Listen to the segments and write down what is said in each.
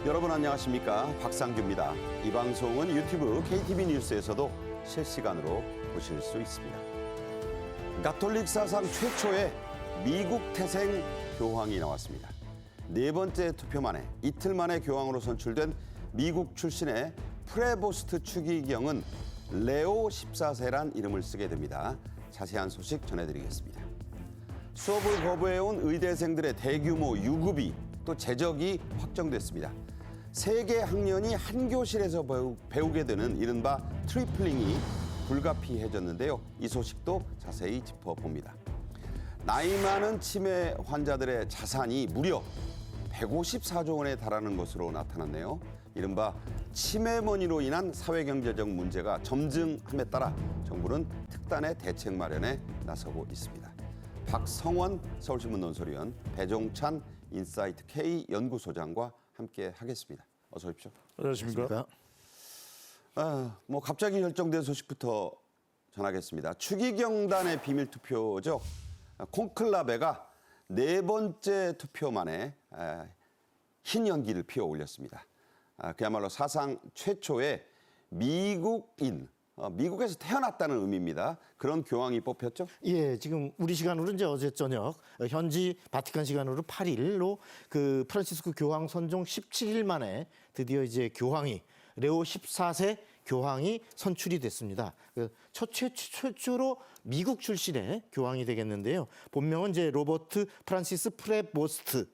여러분 안녕하십니까? 박상규입니다. 이 방송은 유튜브 KTV 뉴스에서도 실시간으로 보실 수 있습니다. 가톨릭 사상 최초의 미국 태생 교황이 나왔습니다. 네 번째 투표 만에 이틀 만에 교황으로 선출된 미국 출신의 프레보스트 추기경은 레오 14세란 이름을 쓰게 됩니다. 자세한 소식 전해드리겠습니다. 수업을 거부해온 의대생들의 대규모 유급이 또 제적이 확정됐습니다. 세개 학년이 한 교실에서 배우게 되는 이른바 트리플링이 불가피해졌는데요. 이 소식도 자세히 짚어봅니다. 나이 많은 치매 환자들의 자산이 무려 154조 원에 달하는 것으로 나타났네요. 이른바 치매머니로 인한 사회경제적 문제가 점증함에 따라 정부는 특단의 대책 마련에 나서고 있습니다. 박성원 서울신문 논설위원, 배종찬 인사이트 K 연구소장과 함께 하겠습니다. 어서 오십시오. 안녕하십니까. 갑자기 결정된 소식부터 전하겠습니다. 추기경단의 비밀 투표죠. 콘클라베가 네 번째 투표 만에 흰 연기를 피워 올렸습니다. 그야말로 사상 최초의 미국인, 미국에서 태어났다는 의미입니다. 그런 교황이 뽑혔죠? 예, 지금 우리 시간으로 이제 어제 저녁, 현지 바티칸 시간으로 8일로 그 프란치스코 교황 선종 17일 만에 드디어 이제 교황이 레오 14세 교황이 선출이 됐습니다. 최초로 미국 출신의 교황이 되겠는데요. 본명은 이제 로버트 프란시스 프레보스트.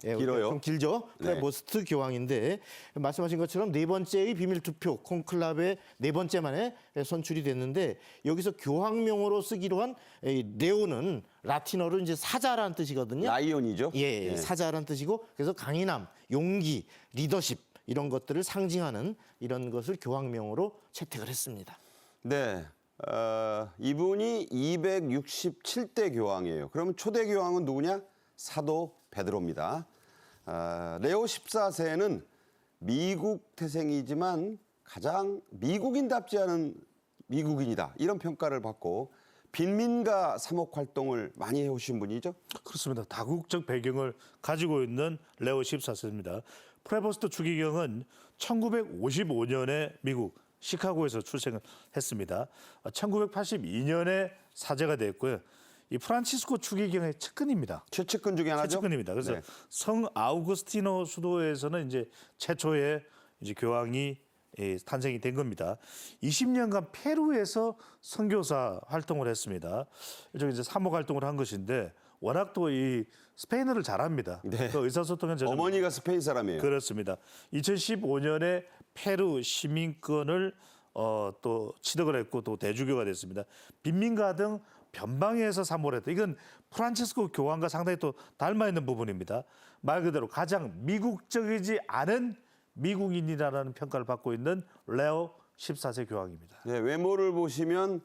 길어요. 좀 길죠. 프레보스트 교황인데 말씀하신 것처럼 네 번째의 비밀 투표 콘클라베 네 번째 만에 선출이 됐는데 여기서 교황명으로 쓰기로 한 레오는 라틴어로 이제 사자라는 뜻이거든요. 라이온이죠? 예, 사자라는 뜻이고 그래서 강인함, 용기, 리더십 이런 것들을 상징하는 이런 것을 교황명으로 채택을 했습니다. 네. 이분이 267대 교황이에요. 그러면 초대 교황은 누구냐? 사도 베드로입니다. 레오 14세는 미국 태생이지만 가장 미국인답지 않은 미국인이다. 이런 평가를 받고 빈민가 사목 활동을 많이 해오신 분이죠? 그렇습니다. 다국적 배경을 가지고 있는 레오 14세입니다. 프레보스트 추기경은 1955년에 미국 시카고에서 출생을 했습니다. 1982년에 사제가 됐고요. 이 프란치스코 추기경의 측근입니다. 최측근 중에 하나죠? 최측근입니다. 그래서 네. 성 아우구스티노 수도에서는 이제 최초의 이제 교황이 탄생이 된 겁니다. 20년간 페루에서 선교사 활동을 했습니다. 이쪽 이제 사목 활동을 한 것인데 워낙 또 이 스페인어를 잘합니다. 네. 그 의사소통은 어머니가 스페인 사람이에요. 그렇습니다. 2015년에 페루 시민권을 또 취득을 했고 또 대주교가 됐습니다. 빈민가 등 변방에서 사모를 했다. 이건 프란치스코 교황과 상당히 또 닮아 있는 부분입니다. 말 그대로 가장 미국적이지 않은 미국인이라는 평가를 받고 있는 레오 14세 교황입니다. 네, 외모를 보시면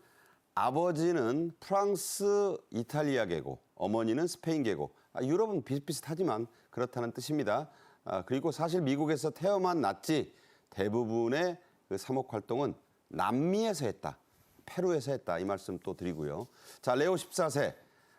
아버지는 프랑스 이탈리아계고 어머니는 스페인계고 유럽은 비슷비슷하지만 그렇다는 뜻입니다. 그리고 사실 미국에서 태어만 났지 대부분의 그 사목 활동은 남미에서 했다. 페루에서 했다. 이 말씀 또 드리고요. 자, 레오 14세.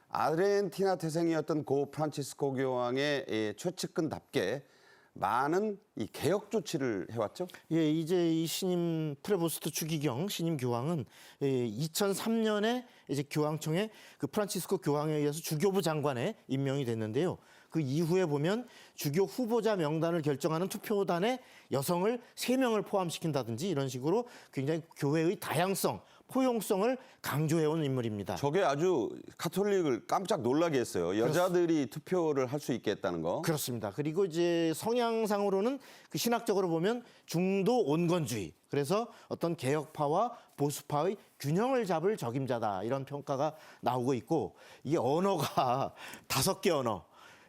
아르헨티나 태생이었던 고 프란치스코 교황의 최측근답게 많은 이 개혁 조치를 해왔죠? 예, 이제 이 신임 프레보스트 추기경 신임 교황은 2003년에 이제 교황청에 그 프란치스코 교황에 의해서 주교부 장관에 임명이 됐는데요. 그 이후에 보면 주교 후보자 명단을 결정하는 투표단에 여성을 3명을 포함시킨다든지 이런 식으로 굉장히 교회의 다양성, 포용성을 강조해온 인물입니다. 저게 아주 가톨릭을 깜짝 놀라게 했어요. 여자들이 투표를 할 수 있게 했다는 거. 그렇습니다. 그리고 이제 성향상으로는 그 신학적으로 보면 중도 온건주의. 그래서 어떤 개혁파와 보수파의 균형을 잡을 적임자다. 이런 평가가 나오고 있고 이게 언어가 5개 언어.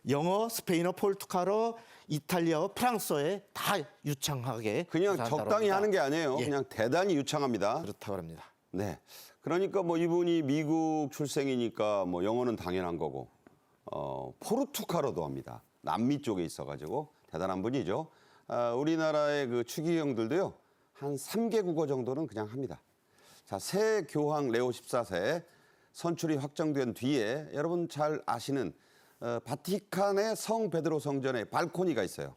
영어, 스페인어, 포르투갈어, 이탈리아어, 프랑스어에 다 유창하게 그냥 적당히 하는 게 아니에요. 예. 그냥 대단히 유창합니다. 그렇다고 합니다. 네. 그러니까 뭐 이분이 미국 출생이니까 뭐 영어는 당연한 거고, 포르투갈어도 합니다. 남미 쪽에 있어가지고 대단한 분이죠. 우리나라의 그 추기경들도요, 한 3개 국어 정도는 그냥 합니다. 자, 새 교황 레오 14세 선출이 확정된 뒤에 여러분 잘 아시는 바티칸의 성 베드로 성전에 발코니가 있어요.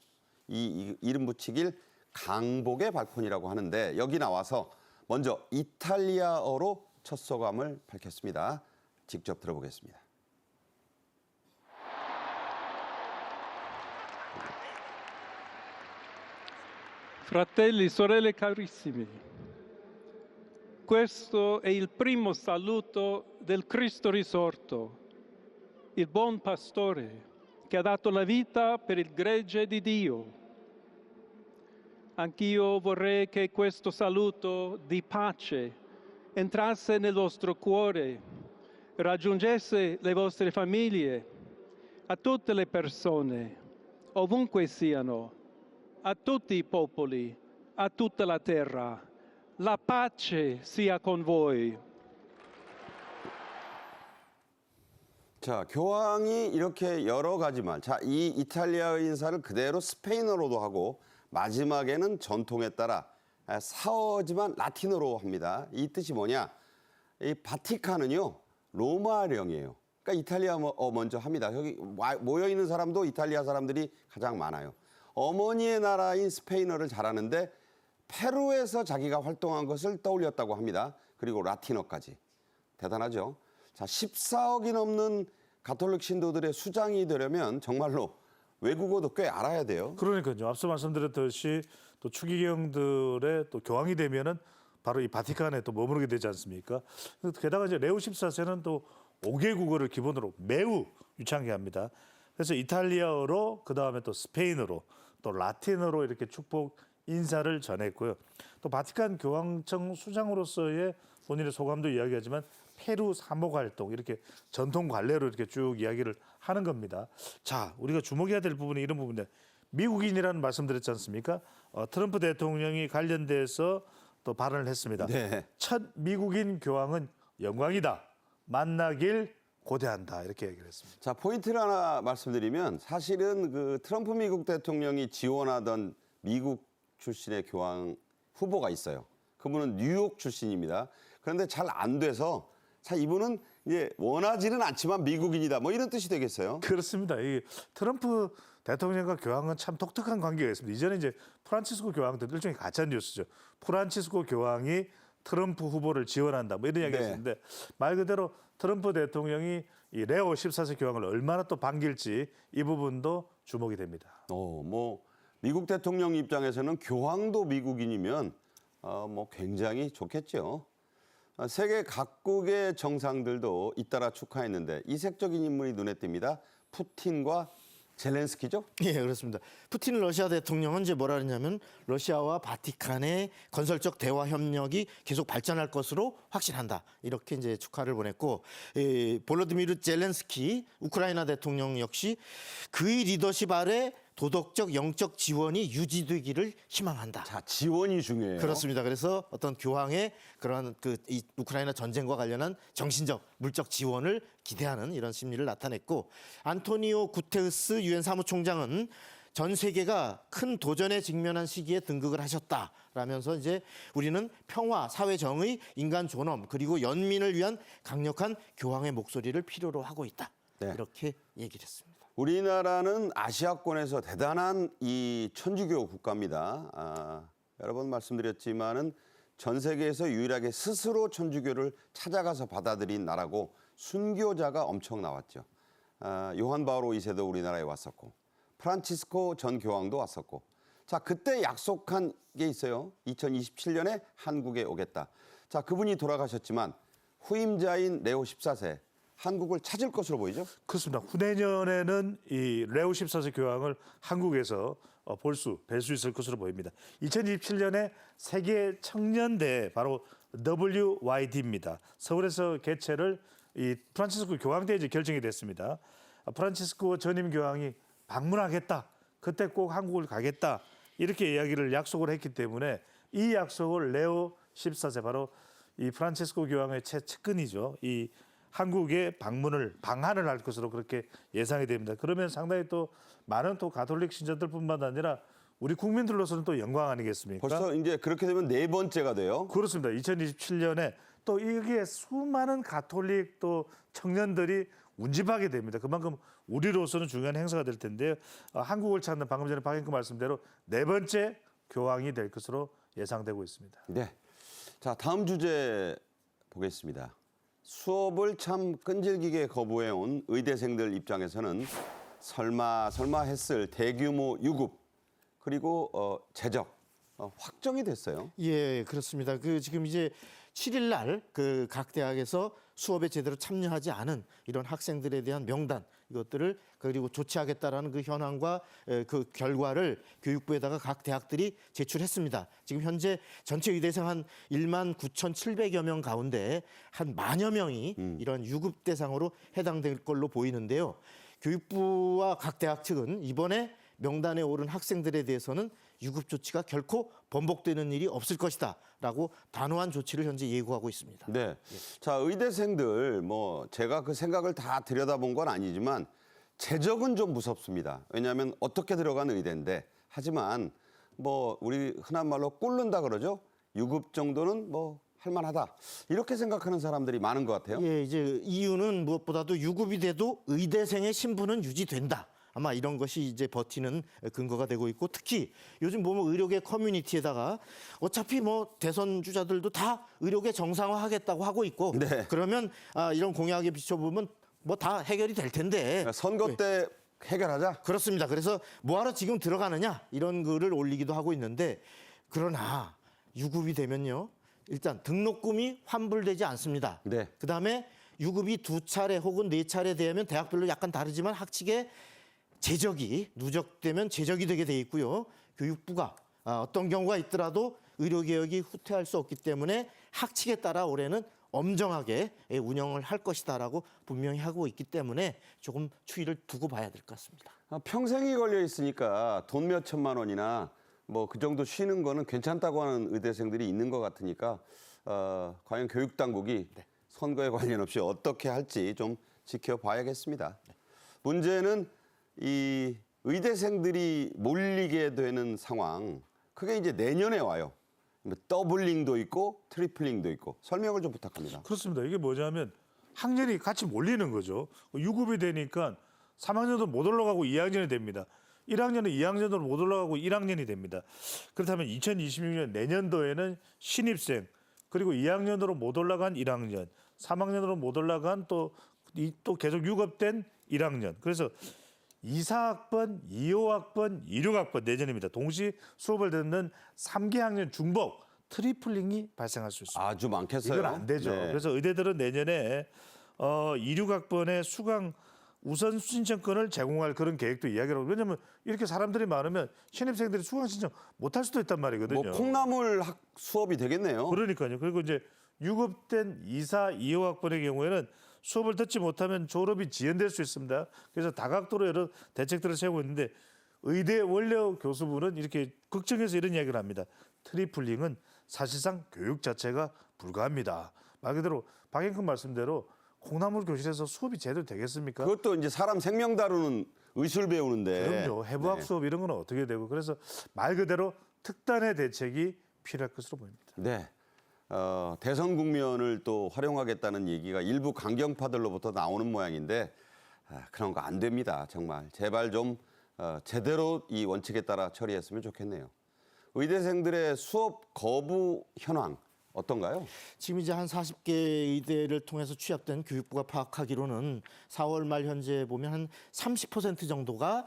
이름 붙이길 강복의 발콘이라고 하는데 여기 나와서 먼저 이탈리아어로 첫 소감을 밝혔습니다. 직접 들어보겠습니다. Fratelli, sorelle carissimi, questo è il primo saluto del Cristo risorto, il buon pastore che ha dato la vita per il gregge di Dio. Anch'io vorrei che questo saluto di pace entrasse nel vostro cuore, raggiungesse le vostre famiglie, a tutte le persone, ovunque siano, a tutti i popoli, a tutta la terra. La pace sia con voi. 자, 교황이 이렇게 여러 가지만, 자, 이 이탈리아의 인사를 그대로 스페인어로도 하고 마지막에는 전통에 따라 사어지만 라틴어로 합니다. 이 뜻이 뭐냐? 이 바티칸은요, 로마령이에요. 그러니까 이탈리아어 먼저 합니다. 여기 모여 있는 사람도 이탈리아 사람들이 가장 많아요. 어머니의 나라인 스페인어를 잘하는데 페루에서 자기가 활동한 것을 떠올렸다고 합니다. 그리고 라틴어까지. 대단하죠? 자, 14억이 넘는 가톨릭 신도들의 수장이 되려면 정말로 외국어도 꽤 알아야 돼요. 그러니까요. 앞서 말씀드렸듯이 또 추기경들의 또 교황이 되면은 바로 이 바티칸에 또 머무르게 되지 않습니까? 게다가 이제 레오 14세는 또 5개 국어를 기본으로 매우 유창하게 합니다. 그래서 이탈리아어로 그다음에 또 스페인어로 또 라틴어로 이렇게 축복 인사를 전했고요. 또 바티칸 교황청 수장으로서의 본인의 소감도 이야기하지만 페루 사목 활동 이렇게 전통 관례로 이렇게 쭉 이야기를 하는 겁니다. 자, 우리가 주목해야 될 부분이 이런 부분인데 미국인이라는 말씀드렸지 않습니까? 트럼프 대통령이 관련돼서 또 발언을 했습니다. 네. 첫 미국인 교황은 영광이다. 만나길 고대한다. 이렇게 얘기를 했습니다. 자, 포인트를 하나 말씀드리면 사실은 그 트럼프 미국 대통령이 지원하던 미국 출신의 교황 후보가 있어요. 그분은 뉴욕 출신입니다. 그런데 잘 안 돼서 자, 이분은 이제 원하지는 않지만 미국인이다. 뭐 이런 뜻이 되겠어요. 그렇습니다. 이 트럼프 대통령과 교황은 참 독특한 관계가 있습니다. 이전에 이제 프란치스코 교황도 일종의 가짜 뉴스죠. 프란치스코 교황이 트럼프 후보를 지원한다. 뭐 이런 이야기가 네. 있는데 말 그대로 트럼프 대통령이 이 레오 14세 교황을 얼마나 또 반길지 이 부분도 주목이 됩니다. 뭐 미국 대통령 입장에서는 교황도 미국인이면 뭐 굉장히 좋겠죠. 세계 각국의 정상들도 잇따라 축하했는데 이색적인 인물이 눈에 띕니다. 푸틴과 젤렌스키죠? 예, 그렇습니다. 푸틴 러시아 대통령은 이제 뭐라 그러냐면 러시아와 바티칸의 건설적 대화 협력이 계속 발전할 것으로 확신한다. 이렇게 이제 축하를 보냈고, 볼로디미르 젤렌스키 우크라이나 대통령 역시 그의 리더십 아래 도덕적 영적 지원이 유지되기를 희망한다. 자, 지원이 중요해요. 그렇습니다. 그래서 어떤 교황의 그런 이 우크라이나 전쟁과 관련한 정신적, 물적 지원을 기대하는 이런 심리를 나타냈고, 안토니오 구테우스 유엔 사무총장은 전 세계가 큰 도전에 직면한 시기에 등극을 하셨다라면서 이제 우리는 평화, 사회 정의, 인간 존엄 그리고 연민을 위한 강력한 교황의 목소리를 필요로 하고 있다. 네. 이렇게 얘기를 했습니다. 우리나라는 아시아권에서 대단한 이 천주교 국가입니다. 여러 번 말씀드렸지만은 전 세계에서 유일하게 스스로 천주교를 찾아가서 받아들인 나라고 순교자가 엄청 나왔죠. 요한 바오로 2세도 우리나라에 왔었고 프란치스코 전 교황도 왔었고 자 그때 약속한 게 있어요. 2027년에 한국에 오겠다. 자 그분이 돌아가셨지만 후임자인 레오 14세 한국을 찾을 것으로 보이죠? 그렇습니다. 후내년에는 이 레오 14세 교황을 한국에서 뵐 수 있을 것으로 보입니다. 2027년에 세계 청년대 바로 WYD입니다. 서울에서 개최를 이 프란치스코 교황 때 이제 결정이 됐습니다. 프란치스코 전임 교황이 방문하겠다. 그때 꼭 한국을 가겠다. 이렇게 이야기를 약속을 했기 때문에 이 약속을 레오 14세 바로 이 프란치스코 교황의 최측근이죠. 이 한국에 방한을 할 것으로 그렇게 예상이 됩니다. 그러면 상당히 또 많은 또 가톨릭 신자들뿐만 아니라 우리 국민들로서는 또 영광 아니겠습니까? 벌써 이제 그렇게 되면 네 번째가 돼요. 그렇습니다. 2027년에 또 여기에 수많은 가톨릭 또 청년들이 운집하게 됩니다. 그만큼 우리로서는 중요한 행사가 될 텐데요. 한국을 찾는 방금 전에 박앵커 말씀대로 네 번째 교황이 될 것으로 예상되고 있습니다. 네. 자, 다음 주제 보겠습니다. 수업을 참 끈질기게 거부해온 의대생들 입장에서는 설마 했을 대규모 유급 그리고 재적 확정이 됐어요. 예, 그렇습니다. 지금 이제 7일 날 각 대학에서 수업에 제대로 참여하지 않은 이런 학생들에 대한 명단 이것들을 그리고 조치하겠다라는 그 현황과 그 결과를 교육부에다가 각 대학들이 제출했습니다. 지금 현재 전체 의대생 한 1만 9,700여 명 가운데 한 만여 명이 이런 유급 대상으로 해당될 걸로 보이는데요. 교육부와 각 대학 측은 이번에 명단에 오른 학생들에 대해서는 유급 조치가 결코 번복되는 일이 없을 것이다라고 단호한 조치를 현재 예고하고 있습니다. 네. 자, 의대생들 제가 그 생각을 다 들여다본 건 아니지만 재적은 좀 무섭습니다. 왜냐하면 어떻게 들어간 의대인데 하지만 우리 흔한 말로 꿇는다 그러죠. 유급 정도는 할만하다. 이렇게 생각하는 사람들이 많은 것 같아요. 예, 이제 이유는 무엇보다도 유급이 돼도 의대생의 신분은 유지된다. 아마 이런 것이 이제 버티는 근거가 되고 있고 특히 요즘 보면 의료계 커뮤니티에다가 어차피 대선 주자들도 다 의료계 정상화하겠다고 하고 있고 네. 그러면 이런 공약에 비춰보면 다 해결이 될 텐데 선거 때 해결하자. 그렇습니다. 그래서 뭐하러 지금 들어가느냐 이런 글을 올리기도 하고 있는데 그러나 유급이 되면요. 일단 등록금이 환불되지 않습니다. 네. 그다음에 유급이 2차례 혹은 4차례 되면 대학별로 약간 다르지만 학칙에 제적이 누적되면 제적이 되게 돼 있고요. 교육부가 어떤 경우가 있더라도 의료개혁이 후퇴할 수 없기 때문에 학칙에 따라 올해는 엄정하게 운영을 할 것이다라고 분명히 하고 있기 때문에 조금 추이를 두고 봐야 될 것 같습니다. 평생이 걸려 있으니까 돈 몇 천만 원이나 그 정도 쉬는 거는 괜찮다고 하는 의대생들이 있는 것 같으니까 과연 교육당국이 선거에 관련 없이 어떻게 할지 좀 지켜봐야겠습니다. 문제는 이 의대생들이 몰리게 되는 상황, 그게 이제 내년에 와요. 더블링도 있고 트리플링도 있고 설명을 좀 부탁합니다. 그렇습니다. 이게 뭐냐면 학년이 같이 몰리는 거죠. 유급이 되니까 3학년도 못 올라가고 2학년이 됩니다. 1학년은 2학년으로 못 올라가고 1학년이 됩니다. 그렇다면 2026년 내년도에는 신입생 그리고 2학년으로 못 올라간 1학년, 3학년으로 못 올라간 또 계속 유급된 1학년. 그래서 2사학번, 2호학번, 26학번 내년입니다. 동시 수업을 듣는 3기 학년 중복 트리플링이 발생할 수 있습니다. 아주 많겠어요. 이건 안 되죠. 네. 그래서 의대들은 내년에 26학번의 수강 우선 신청권을 제공할 그런 계획도 이야기를 하고 왜냐하면 이렇게 사람들이 많으면 신입생들이 수강 신청 못할 수도 있단 말이거든요. 콩나물 수업이 되겠네요. 그러니까요. 그리고 이제 유급된 2사, 2호학번의 경우에는 수업을 듣지 못하면 졸업이 지연될 수 있습니다. 그래서 다각도로 여러 대책들을 세우고 있는데 의대 원료 교수부는 이렇게 걱정해서 이런 이야기를 합니다. 트리플링은 사실상 교육 자체가 불가합니다. 말 그대로 박앵커 말씀대로 콩나물 교실에서 수업이 제대로 되겠습니까? 그것도 이제 사람 생명 다루는 의술 배우는데. 그럼요. 해부학 수업 이런 건 어떻게 되고 그래서 말 그대로 특단의 대책이 필요할 것으로 보입니다. 네. 대선 국면을 또 활용하겠다는 얘기가 일부 강경파들로부터 나오는 모양인데 그런 거 안 됩니다. 정말 제발 좀 제대로 이 원칙에 따라 처리했으면 좋겠네요. 의대생들의 수업 거부 현황 어떤가요? 지금 이제 한 40개 의대를 통해서 취합된 교육부가 파악하기로는 4월 말 현재 보면 한 30% 정도가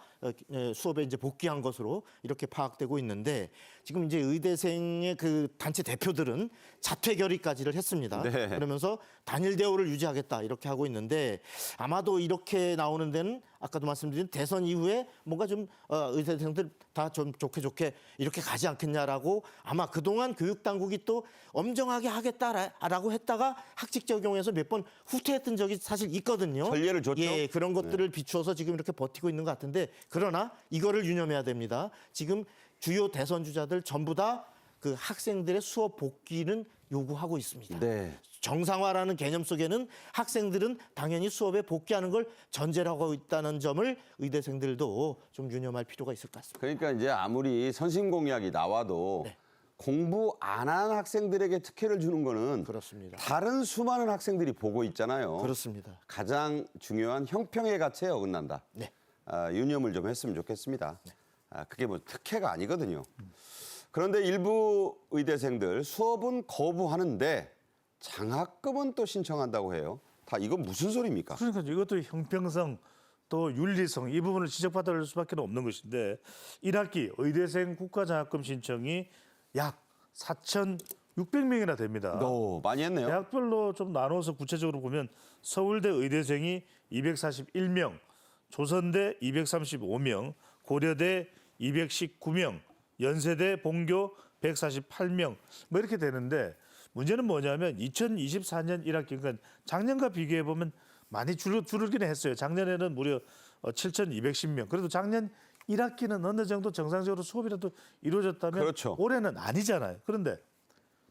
수업에 이제 복귀한 것으로 이렇게 파악되고 있는데 지금 이제 의대생의 그 단체 대표들은 자퇴 결의까지를 했습니다. 네. 그러면서 단일 대우를 유지하겠다 이렇게 하고 있는데 아마도 이렇게 나오는 데는 아까도 말씀드린 대선 이후에 뭔가 좀 의대생들 다 좀 좋게 이렇게 가지 않겠냐라고 아마 그동안 교육당국이 또 엄정하게 하겠다라고 했다가 학칙 적용해서 몇 번 후퇴했던 적이 사실 있거든요. 전례를 줬죠. 예, 그런 것들을 비추어서 지금 이렇게 버티고 있는 것 같은데 그러나 이거를 유념해야 됩니다. 지금 주요 대선 주자들 전부 다 그 학생들의 수업 복귀는 요구하고 있습니다. 네. 정상화라는 개념 속에는 학생들은 당연히 수업에 복귀하는 걸 전제로 하고 있다는 점을 의대생들도 좀 유념할 필요가 있을 것 같습니다. 그러니까 이제 아무리 선심 공약이 나와도 공부 안 한 학생들에게 특혜를 주는 거는 그렇습니다. 다른 수많은 학생들이 보고 있잖아요. 그렇습니다. 가장 중요한 형평의 가치에 어긋난다. 네. 유념을 좀 했으면 좋겠습니다. 그게 뭐 특혜가 아니거든요. 그런데 일부 의대생들 수업은 거부하는데 장학금은 또 신청한다고 해요. 다 이건 무슨 소리입니까? 그러니까 이것도 형평성 또 윤리성 이 부분을 지적받을 수밖에 없는 것인데 1학기 의대생 국가장학금 신청이 약 4,600명이나 됩니다. 많이 했네요. 대학별로 좀 나눠서 구체적으로 보면 서울대 의대생이 241명, 조선대 235명, 고려대 219명, 연세대 본교 148명 뭐 이렇게 되는데 문제는 뭐냐면 2024년 1학기 그러니까 작년과 비교해 보면 많이 줄긴 했어요. 작년에는 무려 7,210명. 그래도 작년 1학기는 어느 정도 정상적으로 수업이라도 이루어졌다면 그렇죠. 올해는 아니잖아요. 그런데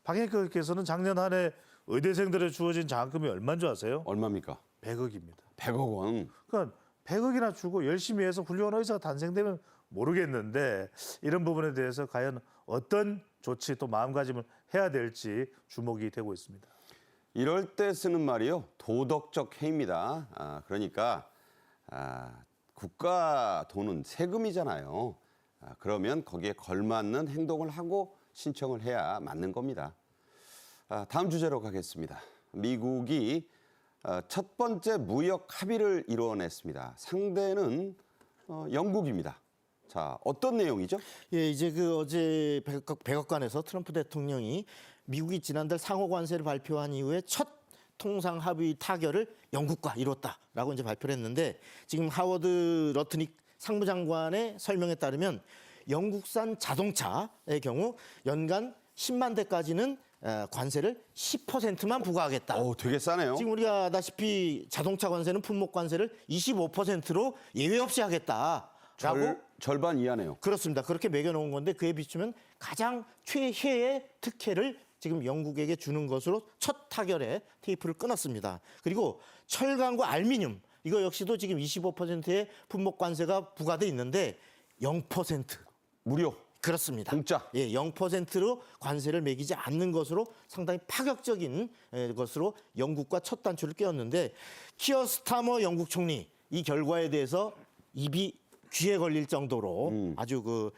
박영익께서는 작년 한 해 의대생들에 주어진 장학금이 얼마인 줄 아세요? 얼마입니까? 100억입니다. 100억 원. 그러니까 100억이나 주고 열심히 해서 훌륭한 의사가 탄생되면 모르겠는데 이런 부분에 대해서 과연 어떤 조치 또 마음가짐을 해야 될지 주목이 되고 있습니다. 이럴 때 쓰는 말이요. 도덕적 해입니다. 그러니까 국가 돈은 세금이잖아요. 그러면 거기에 걸맞는 행동을 하고 신청을 해야 맞는 겁니다. 다음 주제로 가겠습니다. 미국이 첫 번째 무역 합의를 이뤄냈습니다. 상대는 영국입니다. 자, 어떤 내용이죠? 예, 이제 그 어제 백악관에서 트럼프 대통령이 미국이 지난달 상호 관세를 발표한 이후에 첫 통상 합의 타결을 영국과 이뤘다라고 이제 발표를 했는데 지금 하워드 러트닉 상무장관의 설명에 따르면 영국산 자동차의 경우 연간 10만 대까지는 관세를 10%만 부과하겠다. 되게 싸네요. 지금 우리가 아다시피 자동차 관세는 품목 관세를 25%로 예외 없이 하겠다라고 절반 이하네요. 그렇습니다. 그렇게 매겨놓은 건데 그에 비추면 가장 최혜의 특혜를 지금 영국에게 주는 것으로 첫 타결에 테이프를 끊었습니다. 그리고 철강과 알미늄 이거 역시도 지금 25%의 품목 관세가 부과돼 있는데 0% 무료. 그렇습니다. 공짜. 예, 0%로 관세를 매기지 않는 것으로 상당히 파격적인 것으로 영국과 첫 단추를 꿰었는데 키어 스타머 영국 총리 이 결과에 대해서 입이 귀에 걸릴 정도로 아주 그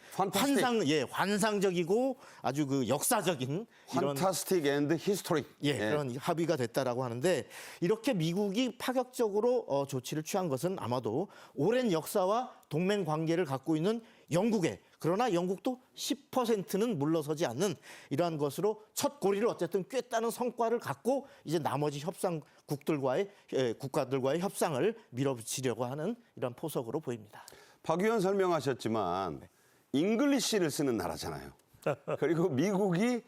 환상적이고 아주 그 역사적인 이런 판타스틱 앤드 히스토릭. 그런 합의가 됐다라고 하는데 이렇게 미국이 파격적으로 조치를 취한 것은 아마도 오랜 역사와 동맹 관계를 갖고 있는 영국에 그러나 영국도 10%는 물러서지 않는 이러한 것으로 첫 고리를 어쨌든 꿰다는 성과를 갖고 이제 나머지 국가들과의 협상을 밀어붙이려고 하는 이런 포석으로 보입니다. 박 의원 설명하셨지만 잉글리시를 쓰는 나라잖아요. 그리고 미국이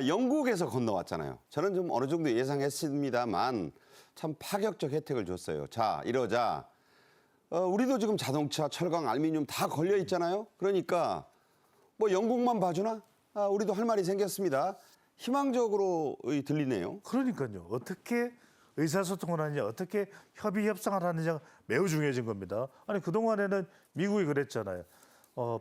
영국에서 건너왔잖아요. 저는 좀 어느 정도 예상했습니다만 참 파격적 혜택을 줬어요. 자, 이러자 우리도 지금 자동차, 철강, 알미늄 다 걸려 있잖아요. 그러니까 뭐 영국만 봐주나? 우리도 할 말이 생겼습니다. 희망적으로 들리네요. 그러니까요. 어떻게 의사소통을 하느냐, 어떻게 협의 협상을 하느냐가 매우 중요해진 겁니다. 아니 그동안에는 미국이 그랬잖아요.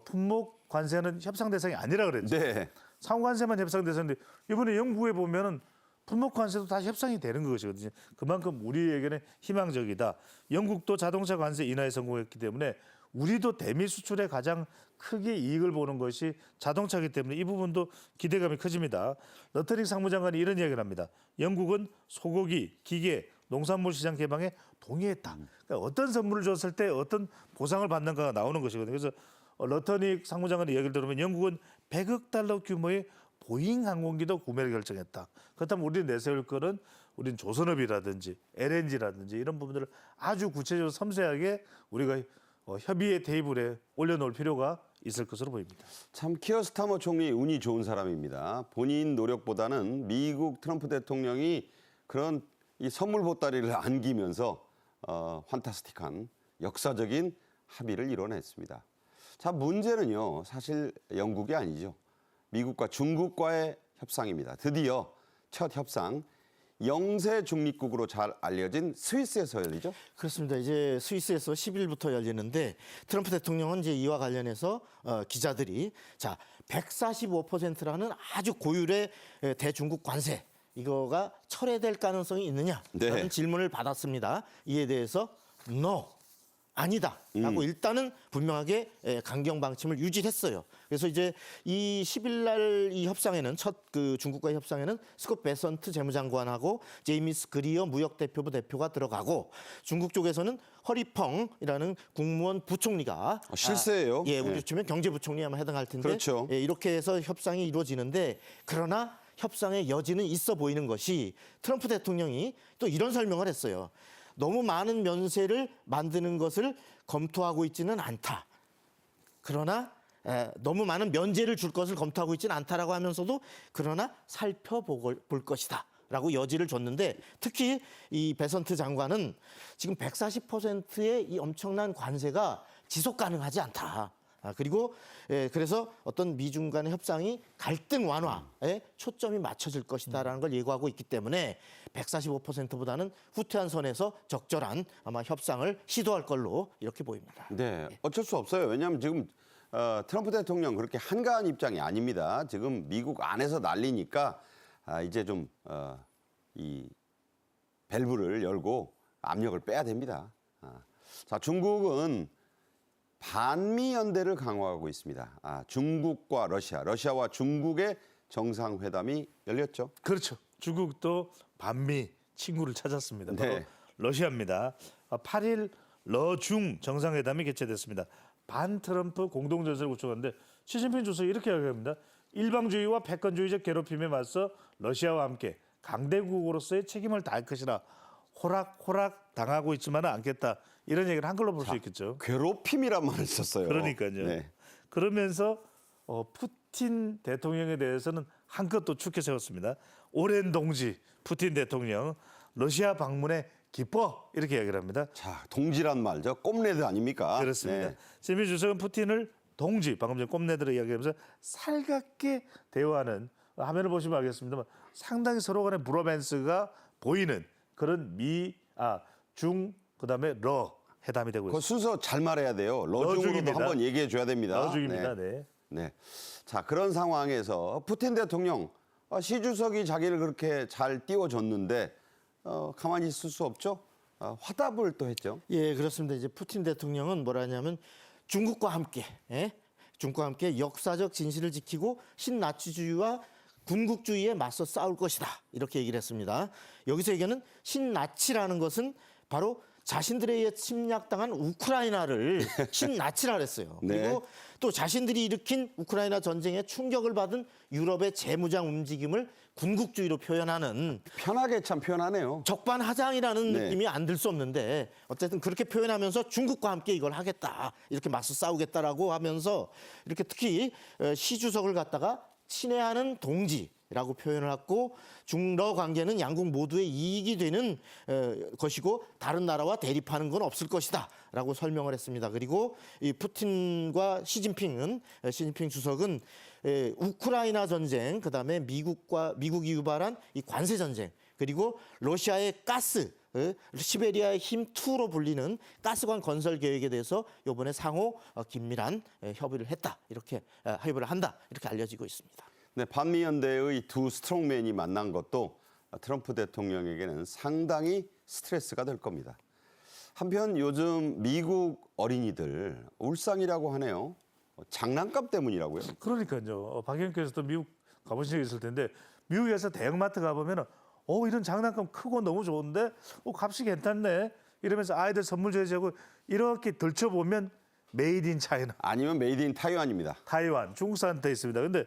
품목 관세는 협상 대상이 아니라 그랬죠. 네. 상호 관세만 협상 대상인데 이번에 영국에 보면은 품목 관세도 다 협상이 되는 것이거든요. 그만큼 우리에게는 희망적이다. 영국도 자동차 관세 인하에 성공했기 때문에 우리도 대미 수출에 가장 크게 이익을 보는 것이 자동차이기 때문에 이 부분도 기대감이 커집니다. 러트닉 상무장관이 이런 이야기를 합니다. 영국은 소고기, 기계, 농산물 시장 개방에 동의했다. 그러니까 어떤 선물을 줬을 때 어떤 보상을 받는가가 나오는 것이거든요. 그래서 러트닉 상무장관의 이야기를 들으면 영국은 100억 달러 규모의 보잉 항공기도 구매를 결정했다. 그렇다면 우리는 내세울 거는 우리는 조선업이라든지 LNG라든지 이런 부분들을 아주 구체적으로 섬세하게 우리가 협의의 테이블에 올려놓을 필요가 있을 것으로 보입니다. 참 키어 스타머 총리 운이 좋은 사람입니다. 본인 노력보다는 미국 트럼프 대통령이 그런 이 선물 보따리를 안기면서 판타스틱한 역사적인 합의를 이뤄냈습니다. 자, 문제는요. 사실 영국이 아니죠. 미국과 중국과의 협상입니다. 드디어 첫 협상 영세 중립국으로 잘 알려진 스위스에서 열리죠. 그렇습니다. 이제 스위스에서 10일부터 열리는데 트럼프 대통령은 이제 이와 관련해서 기자들이 자 145%라는 아주 고율의 대중국 관세 이거가 철회될 가능성이 있느냐라는 네. 질문을 받았습니다. 이에 대해서 no. 아니다라고 일단은 분명하게 강경 방침을 유지했어요. 그래서 이제 이 10일 날 이 협상에는 첫 그 중국과의 협상에는 스콧 베선트 재무장관하고 제이미스 그리어 무역대표부 대표가 들어가고 중국 쪽에서는 허리펑이라는 국무원 부총리가 실세예요. 예, 우리 네. 치면 경제부총리 아마 해당할 텐데 그렇죠. 예, 이렇게 해서 협상이 이루어지는데 그러나 협상의 여지는 있어 보이는 것이 트럼프 대통령이 또 이런 설명을 했어요. 너무 많은 면세를 만드는 것을 검토하고 있지는 않다. 그러나 너무 많은 면제를 줄 것을 검토하고 있지는 않다라고 하면서도 그러나 살펴볼 것이다. 라고 여지를 줬는데 특히 이 베선트 장관은 지금 140%의 이 엄청난 관세가 지속 가능하지 않다. 그리고 그래서 어떤 미중 간의 협상이 갈등 완화에 초점이 맞춰질 것이다라는 걸 예고하고 있기 때문에 145%보다는 후퇴한 선에서 적절한 아마 협상을 시도할 걸로 이렇게 보입니다. 네, 어쩔 수 없어요. 왜냐하면 지금 트럼프 대통령 그렇게 한가한 입장이 아닙니다. 지금 미국 안에서 난리니까 이제 좀 이 밸브를 열고 압력을 빼야 됩니다. 자, 중국은 반미 연대를 강화하고 있습니다. 중국과 러시아와 중국의 정상회담이 열렸죠. 그렇죠. 중국도 반미 친구를 찾았습니다. 바로 네. 러시아입니다. 8일 러중 정상회담이 개최됐습니다. 반트럼프 공동전선을 구축하는데 시진핑 주석이 이렇게 이야기합니다. 일방주의와 패권주의적 괴롭힘에 맞서 러시아와 함께 강대국으로서의 책임을 다할 것이라 호락호락 당하고 있지만은 않겠다. 이런 얘기를 한글로 볼 수 있겠죠. 괴롭힘이란 말을 썼어요. 그러니까요. 네. 그러면서 푸틴 대통령에 대해서는 한껏 또 축해 세웠습니다. 오랜 동지 푸틴 대통령 러시아 방문에 기뻐 이렇게 이야기를 합니다. 자, 동지란 말죠. 꼼레드 아닙니까? 그렇습니다. 네. 시진핑 주석은 푸틴을 동지 방금 전에 꼼내들을 이야기하면서 살갑게 대화하는 화면을 보시면 알겠습니다만 상당히 서로 간의 브로맨스가 보이는 그런 중 그다음에 러 회담이 되고 그 있습니다. 순서 잘 말해야 돼요. 러중으로도 러중입니다. 한번 얘기해 줘야 됩니다. 러중입니다. 네. 네. 자, 그런 상황에서 푸틴 대통령 시 주석이 자기를 그렇게 잘 띄워줬는데 가만히 있을 수 없죠. 화답을 또 했죠. 예, 그렇습니다. 이제 푸틴 대통령은 뭐라 하냐면 중국과 함께 역사적 진실을 지키고 신나치주의와 군국주의에 맞서 싸울 것이다. 이렇게 얘기를 했습니다. 여기서 얘기하는 신나치라는 것은 바로 자신들에 의해 침략당한 우크라이나를 신나치라 그랬어요. 네. 그리고 또 자신들이 일으킨 우크라이나 전쟁에 충격을 받은 유럽의 재무장 움직임을 군국주의로 표현하는 편하게 참 표현하네요. 적반하장이라는 네. 느낌이 안 들 수 없는데 어쨌든 그렇게 표현하면서 중국과 함께 이걸 하겠다. 이렇게 맞서 싸우겠다라고 하면서 이렇게 특히 시 주석을 갖다가 친애하는 동지라고 표현을 했고 중러 관계는 양국 모두의 이익이 되는 것이고 다른 나라와 대립하는 건 없을 것이다라고 설명을 했습니다. 그리고 이 푸틴과 시진핑 주석은 우크라이나 전쟁, 그다음에 미국이 유발한 이 관세 전쟁, 그리고 러시아의 가스, 시베리아의 힘2로 불리는 가스관 건설 계획에 대해서 이번에 상호 긴밀한 협의를 했다. 이렇게 협의를 한다. 이렇게 알려지고 있습니다. 네, 반미 연대의 두 스트롱맨이 만난 것도 트럼프 대통령에게는 상당히 스트레스가 될 겁니다. 한편 요즘 미국 어린이들 울상이라고 하네요. 장난감 때문이라고요? 그러니까요. 박영께서도 미국 가보신 적 있을 텐데 미국에서 대형마트 가보면 이런 장난감 크고 너무 좋은데 값이 괜찮네 이러면서 아이들 선물 줘야지 이렇게 들춰보면 메이드 인 차이나 아니면 메이드 인 타이완입니다. 타이완 중국산 돼 있습니다. 근데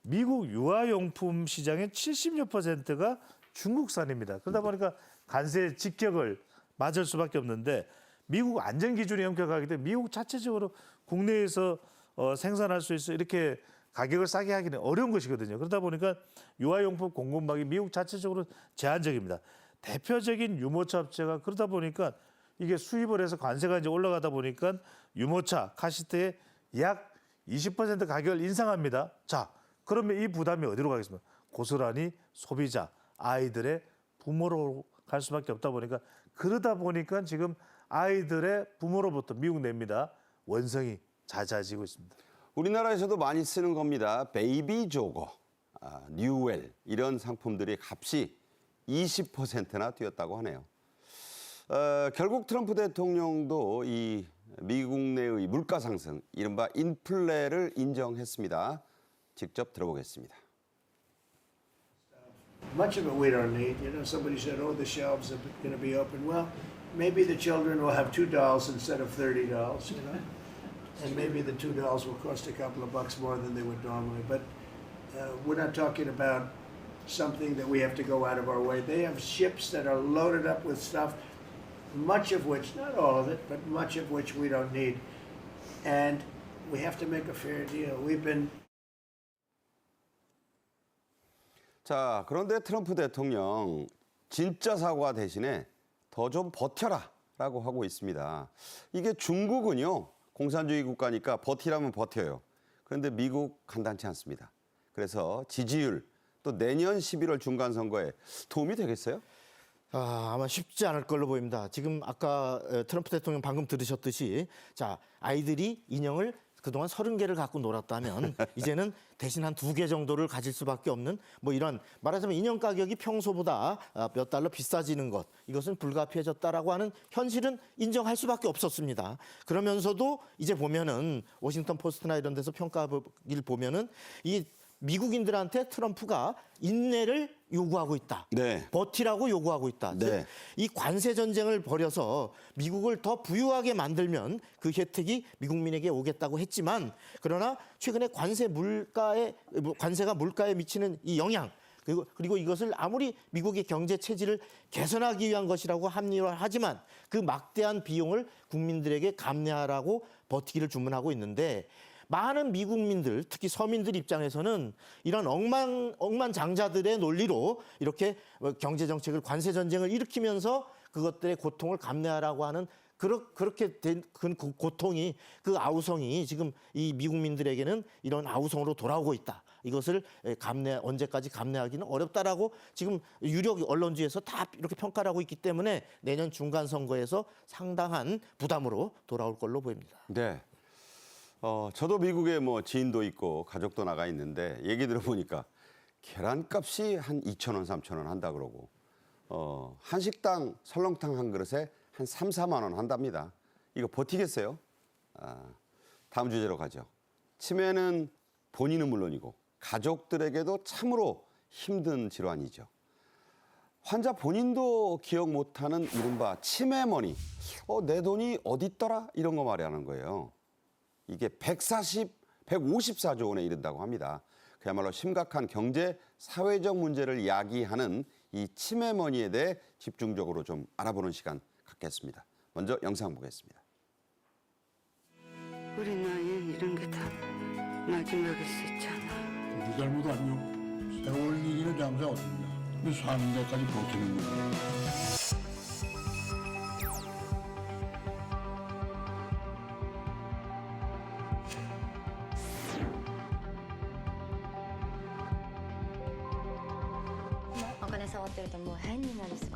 미국 유아용품 시장의 70여 %가 중국산입니다. 그러다 보니까 관세 직격을 맞을 수밖에 없는데 미국 안전 기준이 엄격하기 때문에 미국 자체적으로 국내에서 생산할 수 있어 이렇게 가격을 싸게 하기는 어려운 것이거든요. 그러다 보니까 유아용품 공급망이 미국 자체적으로 제한적입니다. 대표적인 유모차 업체가 그러다 보니까 이게 수입을 해서 관세가 이제 올라가다 보니까 유모차 카시트에 약 20% 가격을 인상합니다. 자, 그러면 이 부담이 어디로 가겠습니까? 고스란히 소비자, 아이들의 부모로 갈 수밖에 없다 보니까 그러다 보니까 지금 아이들의 부모로부터 미국 내입니다. 원성이 잦아지고 있습니다. 우리나라에서도 많이 쓰는 겁니다. 베이비 조거, 뉴웰 이런 상품들이 값이 20%나 뛰었다고 하네요. 결국 트럼프 대통령도 이 미국 내의 물가 상승, 이른바 인플레를 인정했습니다. 직접 들어보겠습니다. Much of it we don't need. You know, somebody said, "Oh, the shelves are going to be open." Well, maybe the children will have $2 instead of $30. You know, and maybe the $2 will cost a couple of bucks more than they would normally. But we're not talking about something that we have to go out of our way. They have ships that are loaded up with stuff, much of which, not all of it, but much of which we don't need, and we have to make a fair deal. We've been 자, 그런데 트럼프 대통령 진짜 사과 대신에 더 좀 버텨라라고 하고 있습니다. 이게 중국은요, 공산주의 국가니까 버티라면 버텨요. 그런데 미국 간단치 않습니다. 그래서 지지율 또 내년 11월 중간 선거에 도움이 되겠어요? 아마 쉽지 않을 걸로 보입니다. 지금 아까 트럼프 대통령 방금 들으셨듯이 자, 아이들이 인형을 그동안 30개를 갖고 놀았다면 이제는 대신 한 2개 정도를 가질 수밖에 없는 뭐 이런 말하자면 인형 가격이 평소보다 몇 달러 비싸지는 것, 이것은 불가피해졌다라고 하는 현실은 인정할 수밖에 없었습니다. 그러면서도 이제 보면은 워싱턴 포스트나 이런 데서 평가를 보면은 이 미국인들한테 트럼프가 인내를 요구하고 있다. 네. 버티라고 요구하고 있다. 네. 즉, 이 관세 전쟁을 벌여서 미국을 더 부유하게 만들면 그 혜택이 미국민에게 오겠다고 했지만, 그러나 최근에 관세가 물가에 미치는 이 영향, 그리고 이것을 아무리 미국의 경제 체질을 개선하기 위한 것이라고 합리화하지만 그 막대한 비용을 국민들에게 감내하라고 버티기를 주문하고 있는데, 많은 미국민들, 특히 서민들 입장에서는 이런 억만장자들의 논리로 이렇게 경제 정책을, 관세 전쟁을 일으키면서 그것들의 고통을 감내하라고 하는 그렇게 된 그 고통이, 그 아우성이 지금 이 미국민들에게는 이런 아우성으로 돌아오고 있다. 이것을 언제까지 감내하기는 어렵다라고 지금 유력 언론지에서 다 이렇게 평가를 하고 있기 때문에 내년 중간 선거에서 상당한 부담으로 돌아올 걸로 보입니다. 네. 저도 미국에 뭐 지인도 있고 가족도 나가 있는데 얘기 들어보니까 계란값이 한 2,000원, 3,000원 한다 그러고 한식당 설렁탕 한 그릇에 한 3, 4만 원 한답니다. 이거 버티겠어요? 다음 주제로 가죠. 치매는 본인은 물론이고 가족들에게도 참으로 힘든 질환이죠. 환자 본인도 기억 못하는 이른바 치매머니. 내 돈이 어디 있더라? 이런 거 말하는 거예요. 이게 154조 원에 이른다고 합니다. 그야말로 심각한 경제, 사회적 문제를 야기하는 이 치매머니에 대해 집중적으로 좀 알아보는 시간 갖겠습니다. 먼저 영상 보겠습니다. 우리 나이엔 이런 게 다 마지막일 수 있잖아. 우리 잘못 아니요. 세월 이기는 장사 어딨냐. 근데 사는 데까지 버티는 거야.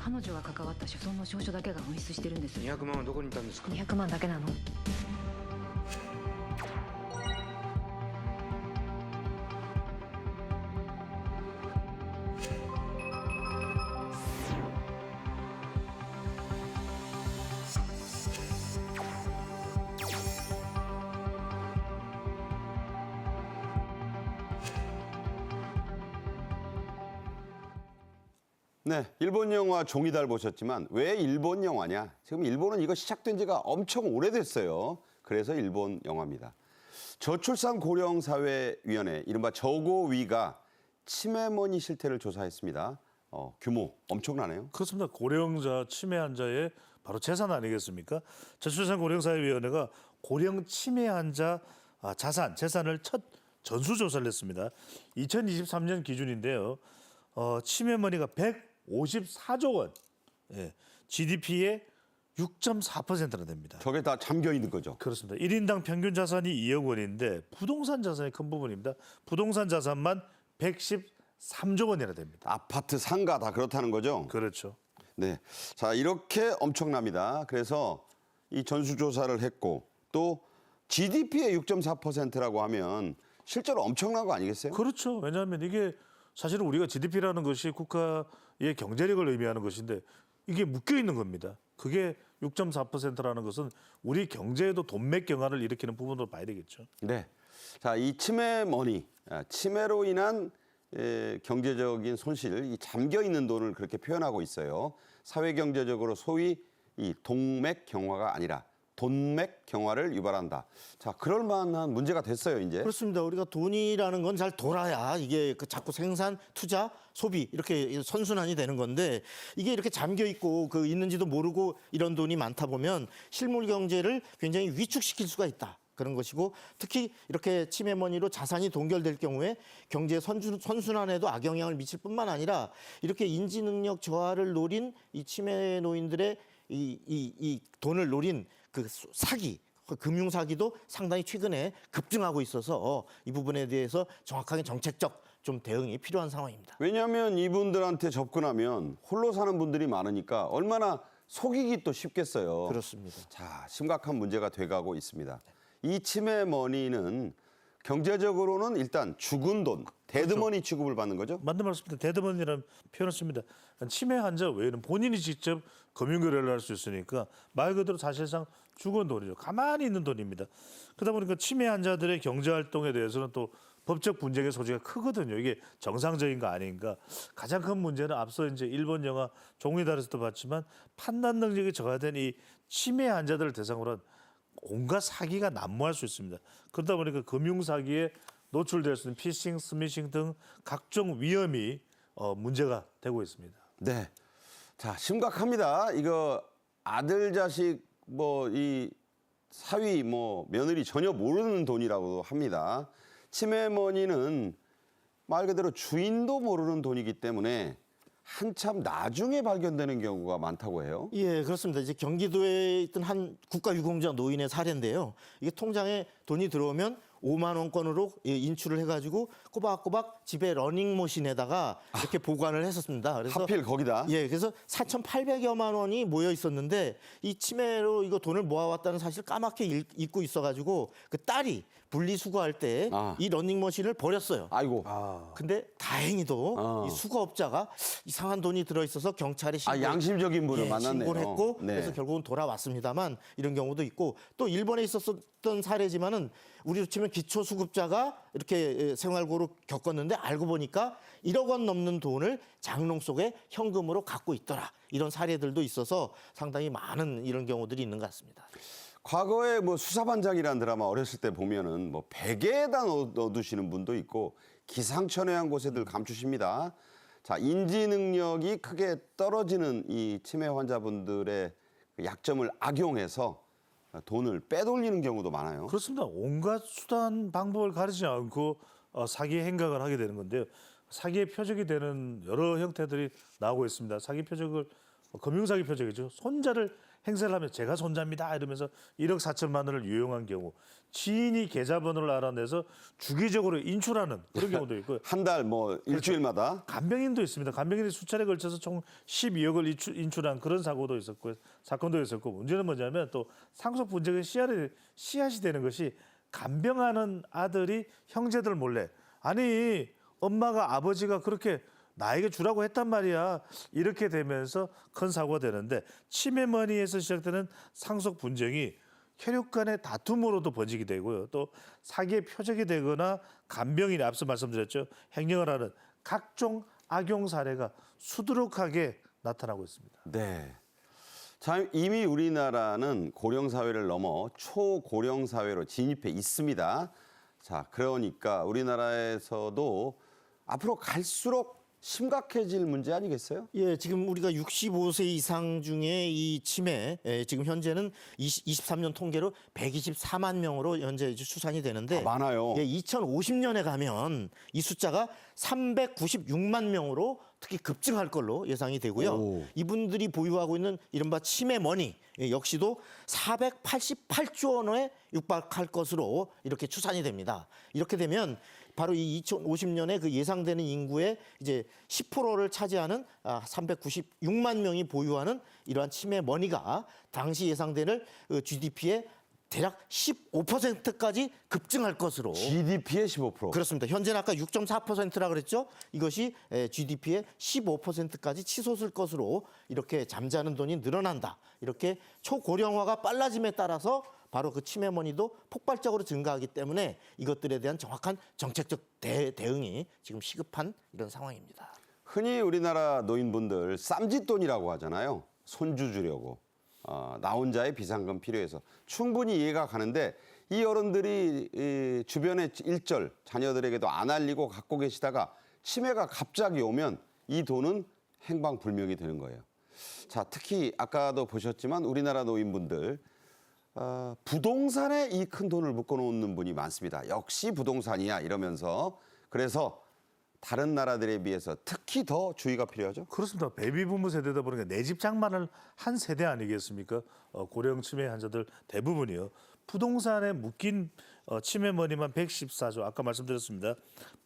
彼女が関わった所存の証書だけが紛失してるんです。200万はどこにいたんですか。200万だけなの。네, 일본 영화 종이달 보셨지만 왜 일본 영화냐? 지금 일본은 이거 시작된 지가 엄청 오래됐어요. 그래서 일본 영화입니다. 저출산 고령사회위원회, 이른바 저고위가 치매머니 실태를 조사했습니다. 규모 엄청나네요. 그렇습니다. 고령자, 치매 환자의 바로 재산 아니겠습니까? 저출산 고령사회위원회가 고령 치매 환자 재산을 첫 전수조사를 했습니다. 2023년 기준인데요. 치매머니가 154조 원, GDP의 6.4%나 됩니다. 저게 다 잠겨 있는 거죠. 그렇습니다. 1인당 평균 자산이 2억 원인데 부동산 자산이 큰 부분입니다. 부동산 자산만 3조 원이나 됩니다. 아파트 상가 다 그렇다는 거죠? 그렇죠. 네. 자, 이렇게 엄청납니다. 그래서 이 전수조사를 했고 또 GDP의 6.4%라고 하면 실제로 엄청난 거 아니겠어요? 그렇죠. 왜냐하면 이게 사실은 우리가 GDP라는 것이 국가의 경제력을 의미하는 것인데 이게 묶여 있는 겁니다. 그게 6.4%라는 것은 우리 경제에도 돈맥 경화를 일으키는 부분으로 봐야 되겠죠. 네. 자, 이 치매머니, 치매로 인한 경제적인 손실, 이 잠겨 있는 돈을 그렇게 표현하고 있어요. 사회 경제적으로 소위 이 동맥 경화가 아니라 돈맥 경화를 유발한다. 자, 그럴 만한 문제가 됐어요, 이제. 그렇습니다. 우리가 돈이라는 건 잘 돌아야 이게 그 자꾸 생산, 투자, 소비 이렇게 선순환이 되는 건데 이게 이렇게 잠겨 있고 그 있는지도 모르고 이런 돈이 많다 보면 실물 경제를 굉장히 위축시킬 수가 있다. 그런 것이고 특히 이렇게 치매머니로 자산이 동결될 경우에 경제 선순환에도 악영향을 미칠 뿐만 아니라 이렇게 인지 능력 저하를 노린 이 치매 노인들의 이 돈을 노린 그 사기, 금융 사기도 상당히 최근에 급증하고 있어서 이 부분에 대해서 정확하게 정책적 좀 대응이 필요한 상황입니다. 왜냐하면 이분들한테 접근하면 홀로 사는 분들이 많으니까 얼마나 속이기 또 쉽겠어요. 그렇습니다. 자, 심각한 문제가 돼가고 있습니다. 이 치매머니는 경제적으로는 일단 죽은 돈, 데드머니 취급을 받는 거죠? 맞는 말씀입니다. 데드머니라는 표현을 씁니다. 치매 환자 외에는 본인이 직접 금융거래를 할 수 있으니까 말 그대로 사실상 죽은 돈이죠. 가만히 있는 돈입니다. 그러다 보니까 치매 환자들의 경제활동에 대해서는 또 법적 분쟁의 소지가 크거든요. 이게 정상적인가 아닌가. 가장 큰 문제는 앞서 이제 일본 영화 종이다리에서도 봤지만 판단 능력이 저하된 이 치매 환자들을 대상으로 한 온갖 사기가 난무할 수 있습니다. 그러다 보니까 금융 사기에 노출될 수 있는 피싱, 스미싱 등 각종 위험이 문제가 되고 있습니다. 네. 자, 심각합니다. 이거 아들, 자식, 뭐 이 사위, 뭐 며느리 전혀 모르는 돈이라고 합니다. 치매머니는 말 그대로 주인도 모르는 돈이기 때문에 한참 나중에 발견되는 경우가 많다고 해요. 예, 그렇습니다. 이제 경기도에 있던 한 국가유공자 노인의 사례인데요. 이게 통장에 돈이 들어오면 5만 원권으로 인출을 해가지고 꼬박꼬박 집에 러닝머신에다가 이렇게 보관을 했었습니다. 그래서 하필 거기다. 예, 그래서 4,800여만 원이 모여 있었는데 이 치매로 이거 돈을 모아왔다는 사실 까맣게 잊고 있어가지고 그 딸이 분리수거할 때 이 러닝머신을 버렸어요. 아이고. 근데 다행히도 이 수거업자가 이상한 돈이 들어있어서 경찰에 양심적인 분을 만났네요. 신고를 했고 네. 그래서 결국은 돌아왔습니다만 이런 경우도 있고 또 일본에 있었던 사례지만은 우리로 치면 기초수급자가 이렇게 생활고를 겪었는데 알고 보니까 1억 원 넘는 돈을 장롱 속에 현금으로 갖고 있더라. 이런 사례들도 있어서 상당히 많은 이런 경우들이 있는 것 같습니다. 과거에 뭐 수사반장이라는 드라마 어렸을 때 보면은 뭐 베개에다 넣어두시는 분도 있고 기상천외한 곳에들 감추십니다. 자, 인지 능력이 크게 떨어지는 이 치매 환자분들의 약점을 악용해서 돈을 빼돌리는 경우도 많아요. 그렇습니다. 온갖 수단 방법을 가리지 않고 사기 행각을 하게 되는 건데요. 사기의 표적이 되는 여러 형태들이 나오고 있습니다. 사기 표적을 금융사기 표적이죠. 손자를 행세를 하면 제가 손자입니다 이러면서 1억 4천만 원을 유용한 경우, 지인이 계좌번호를 알아내서 주기적으로 인출하는 그런 경우도 있고요. 한 달 뭐 일주일마다. 간병인도 있습니다. 간병인이 수차례 걸쳐서 총 12억을 인출한 그런 사고도 있었고 사건도 있었고, 문제는 뭐냐면 또 상속 분쟁의 씨앗이 되는 것이 간병하는 아들이 형제들 몰래, 아니 엄마가 아버지가 그렇게 나에게 주라고 했단 말이야, 이렇게 되면서 큰 사고가 되는데, 치매머니에서 시작되는 상속 분쟁이 혈육 간의 다툼으로도 번지게 되고요. 또 사기의 표적이 되거나 간병인이 앞서 말씀드렸죠, 횡령을 하는 각종 악용 사례가 수두룩하게 나타나고 있습니다. 네. 참 이미 우리나라는 고령 사회를 넘어 초고령 사회로 진입해 있습니다. 자, 그러니까 우리나라에서도 앞으로 갈수록 심각해질 문제 아니겠어요? 예, 지금 우리가 65세 이상 중에 이 치매, 지금 현재는 23년 통계로 124만 명으로 현재 추산이 되는데 많아요. 예, 2050년에 가면 이 숫자가 396만 명으로 특히 급증할 걸로 예상이 되고요. 오. 이분들이 보유하고 있는 이른바 치매 머니 역시도 488조 원에 육박할 것으로 이렇게 추산이 됩니다. 이렇게 되면 바로 이 2050년에 그 예상되는 인구의 이제 10%를 차지하는 396만 명이 보유하는 이러한 치매 머니가 당시 예상되는 GDP의 대략 15%까지 급증할 것으로. GDP의 15%. 그렇습니다. 현재는 아까 6.4%라 그랬죠. 이것이 GDP의 15%까지 치솟을 것으로 이렇게 잠자는 돈이 늘어난다. 이렇게 초고령화가 빨라짐에 따라서 바로 그 치매머니도 폭발적으로 증가하기 때문에 이것들에 대한 정확한 정책적 대응이 지금 시급한 이런 상황입니다. 흔히 우리나라 노인분들 쌈짓돈이라고 하잖아요. 손주 주려고. 나 혼자의 비상금 필요해서 충분히 이해가 가는데 이 어른들이 이 주변의 일절 자녀들에게도 안 알리고 갖고 계시다가 치매가 갑자기 오면 이 돈은 행방불명이 되는 거예요. 자, 특히 아까도 보셨지만 우리나라 노인분들 부동산에 이 큰 돈을 묶어놓는 분이 많습니다. 역시 부동산이야 이러면서. 그래서 다른 나라들에 비해서 특히 더 주의가 필요하죠. 그렇습니다. 베이비부모 세대다 보니까 내 집 장만을 한 세대 아니겠습니까? 고령 치매 환자들 대부분이요. 부동산에 묶인 치매 머니만 114조. 아까 말씀드렸습니다.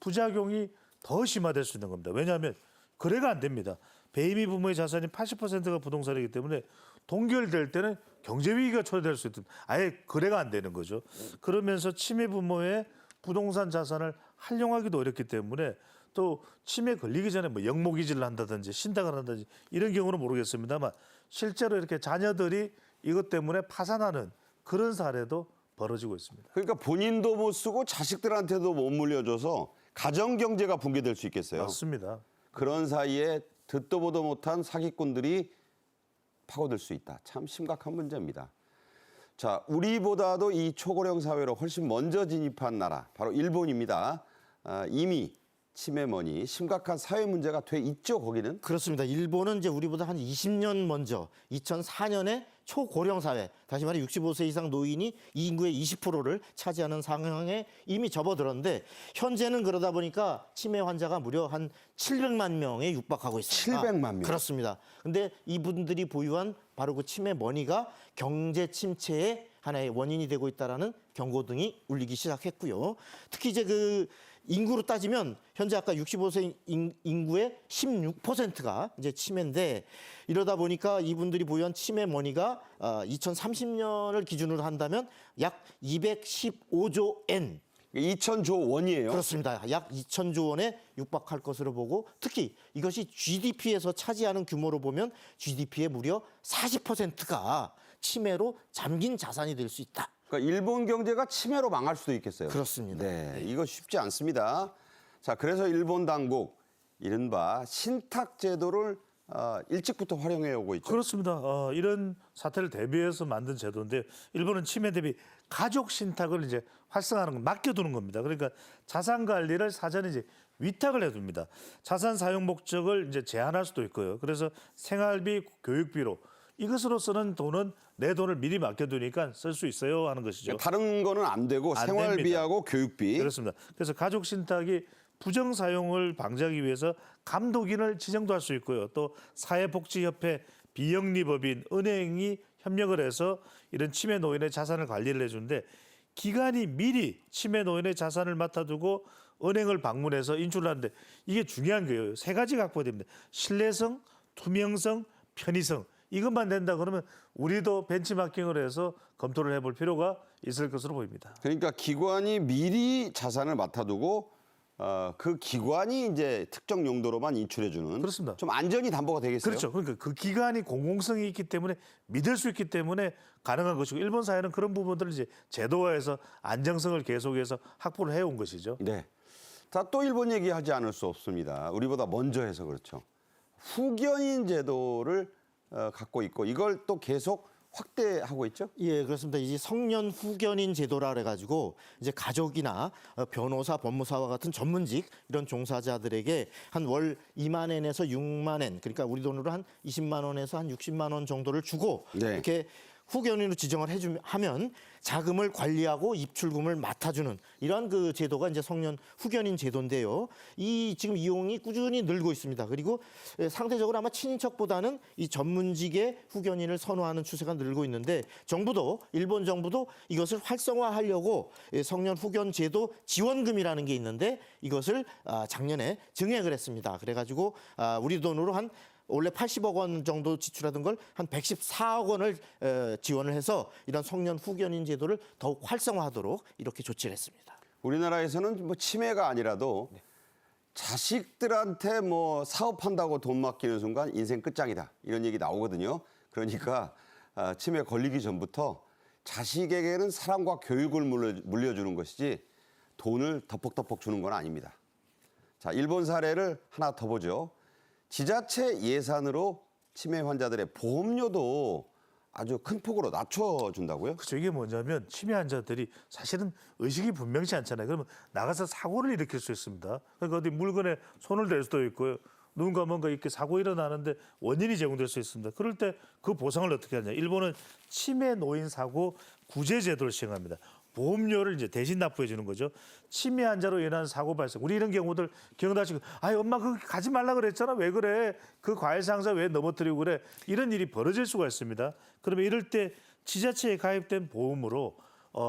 부작용이 더 심화될 수 있는 겁니다. 왜냐하면 거래가 안 됩니다. 베이비부모의 자산이 80%가 부동산이기 때문에 동결될 때는 경제 위기가 초래될 수 있든 아예 거래가 안 되는 거죠. 그러면서 치매 부모의 부동산 자산을 활용하기도 어렵기 때문에 또 치매 걸리기 전에 뭐 영모기질을 한다든지 신탁을 한다든지 이런 경우는 모르겠습니다만 실제로 이렇게 자녀들이 이것 때문에 파산하는 그런 사례도 벌어지고 있습니다. 그러니까 본인도 못 쓰고 자식들한테도 못 물려줘서 가정 경제가 붕괴될 수 있겠어요. 맞습니다. 그런 사이에 듣도 보도 못한 사기꾼들이 파고들 수 있다. 참 심각한 문제입니다. 자, 우리보다도 이 초고령 사회로 훨씬 먼저 진입한 나라 바로 일본입니다. 이미 치매머니 심각한 사회 문제가 돼 있죠, 거기는? 그렇습니다. 일본은 이제 우리보다 한 20년 먼저 2004년에 초고령 사회, 다시 말해 65세 이상 노인이 이 인구의 20%를 차지하는 상황에 이미 접어들었는데 현재는 그러다 보니까 치매 환자가 무려 한 700만 명에 육박하고 있습니다. 700만 명? 그렇습니다. 근데 이분들이 보유한 바로 그 치매 머니가 경제 침체의 하나의 원인이 되고 있다라는 경고등이 울리기 시작했고요. 특히 이제 그 인구로 따지면 현재 아까 65세 인구의 16%가 이제 치매인데 이러다 보니까 이분들이 보유한 치매 머니가 2030년을 기준으로 한다면 약 215조 엔 2,000조 원이에요. 그렇습니다. 약 2,000조 원에 육박할 것으로 보고 특히 이것이 GDP에서 차지하는 규모로 보면 GDP의 무려 40%가 치매로 잠긴 자산이 될 수 있다. 그러니까 일본 경제가 치매로 망할 수도 있겠어요. 그렇습니다. 네, 이거 쉽지 않습니다. 자, 그래서 일본 당국 이른바 신탁 제도를 일찍부터 활용해 오고 있죠. 그렇습니다. 이런 사태를 대비해서 만든 제도인데 일본은 치매 대비 가족 신탁을 이제 활성화하는 걸 맡겨두는 겁니다. 그러니까 자산 관리를 사전에 이제 위탁을 해둡니다. 자산 사용 목적을 이제 제한할 수도 있고요. 그래서 생활비, 교육비로 이것으로 쓰는 돈은 내 돈을 미리 맡겨두니까 쓸 수 있어요 하는 것이죠. 그러니까 다른 거는 안 되고 안 생활비하고 교육비. 그렇습니다. 그래서 가족 신탁이 부정 사용을 방지하기 위해서 감독인을 지정도 할 수 있고요. 또 사회복지협회, 비영리법인, 은행이 협력을 해서 이런 치매 노인의 자산을 관리를 해주는데 기관이 미리 치매 노인의 자산을 맡아두고 은행을 방문해서 인출을 하는데 이게 중요한 거예요. 세 가지가 확보가 됩니다. 신뢰성, 투명성, 편의성. 이것만 된다 그러면 우리도 벤치마킹을 해서 검토를 해볼 필요가 있을 것으로 보입니다. 그러니까 기관이 미리 자산을 맡아두고 그 기관이 이제 특정 용도로만 인출해주는. 그렇습니다. 좀 안전이 담보가 되겠어요. 그렇죠. 그러니까 그 기관이 공공성이 있기 때문에 믿을 수 있기 때문에 가능한 것이고 일본 사회는 그런 부분들을 이제 제도화해서 안정성을 계속해서 확보를 해온 것이죠. 네. 자, 또 일본 얘기하지 않을 수 없습니다. 우리보다 먼저 해서 그렇죠. 후견인 제도를 갖고 있고 이걸 또 계속 확대하고 있죠? 예, 그렇습니다. 이제 성년 후견인 제도라 그래가지고 이제 가족이나 변호사, 법무사와 같은 전문직 이런 종사자들에게 한 월 2만 엔에서 6만 엔, 그러니까 우리 돈으로 한 20만 원에서 한 60만 원 정도를 주고 네. 이렇게 후견인으로 지정을 하면 자금을 관리하고 입출금을 맡아주는 이러한 그 제도가 이제 성년 후견인 제도인데요. 이 지금 이용이 꾸준히 늘고 있습니다. 그리고 상대적으로 아마 친인척보다는 이 전문직의 후견인을 선호하는 추세가 늘고 있는데 일본 정부도 이것을 활성화하려고 성년 후견 제도 지원금이라는 게 있는데 이것을 작년에 증액을 했습니다. 그래가지고 우리 돈으로 원래 80억 원 정도 지출하던 걸 한 114억 원을 지원을 해서 이런 성년 후견인 제도를 더욱 활성화하도록 이렇게 조치를 했습니다. 우리나라에서는 뭐 치매가 아니라도 자식들한테 뭐 사업한다고 돈 맡기는 순간 인생 끝장이다 이런 얘기 나오거든요. 그러니까 치매 걸리기 전부터 자식에게는 사랑과 교육을 물려주는 것이지 돈을 덕복덕복 주는 건 아닙니다. 자, 일본 사례를 하나 더 보죠. 지자체 예산으로 치매 환자들의 보험료도 아주 큰 폭으로 낮춰준다고요? 그렇죠. 이게 뭐냐면 치매 환자들이 사실은 의식이 분명치 않잖아요. 그러면 나가서 사고를 일으킬 수 있습니다. 그러니까 어디 물건에 손을 댈 수도 있고요. 누군가 뭔가 이렇게 사고 일어나는데 원인이 제공될 수 있습니다. 그럴 때 그 보상을 어떻게 하냐? 일본은 치매 노인 사고 구제 제도를 시행합니다. 보험료를 이제 대신 납부해 주는 거죠. 치매 환자로 인한 사고 발생. 우리 이런 경우들 기억나시고, 아이 엄마 그거 가지 말라 그랬잖아. 왜 그래? 그 과일 상자 왜 넘어뜨리고 그래? 이런 일이 벌어질 수가 있습니다. 그러면 이럴 때 지자체에 가입된 보험으로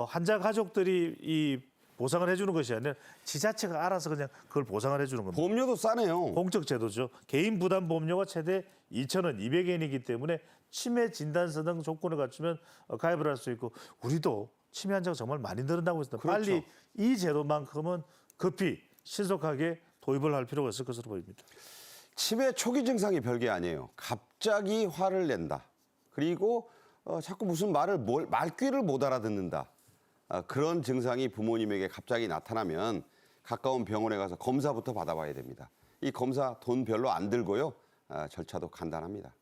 환자 가족들이 이 보상을 해주는 것이 아니라 지자체가 알아서 그냥 그걸 보상을 해주는 겁니다. 보험료도 싸네요. 공적 제도죠. 개인 부담 보험료가 최대 2,000원, 200엔이기 때문에 치매 진단서 등 조건을 갖추면 가입을 할 수 있고 우리도 치매 환자가 정말 많이 늘어나고 있습니다. 그렇죠. 빨리 이 제도만큼은 급히 신속하게 도입을 할 필요가 있을 것으로 보입니다. 치매 초기 증상이 별게 아니에요. 갑자기 화를 낸다. 그리고 자꾸 무슨 말귀를 못 알아듣는다. 그런 증상이 부모님에게 갑자기 나타나면 가까운 병원에 가서 검사부터 받아봐야 됩니다. 이 검사 돈 별로 안 들고요. 절차도 간단합니다.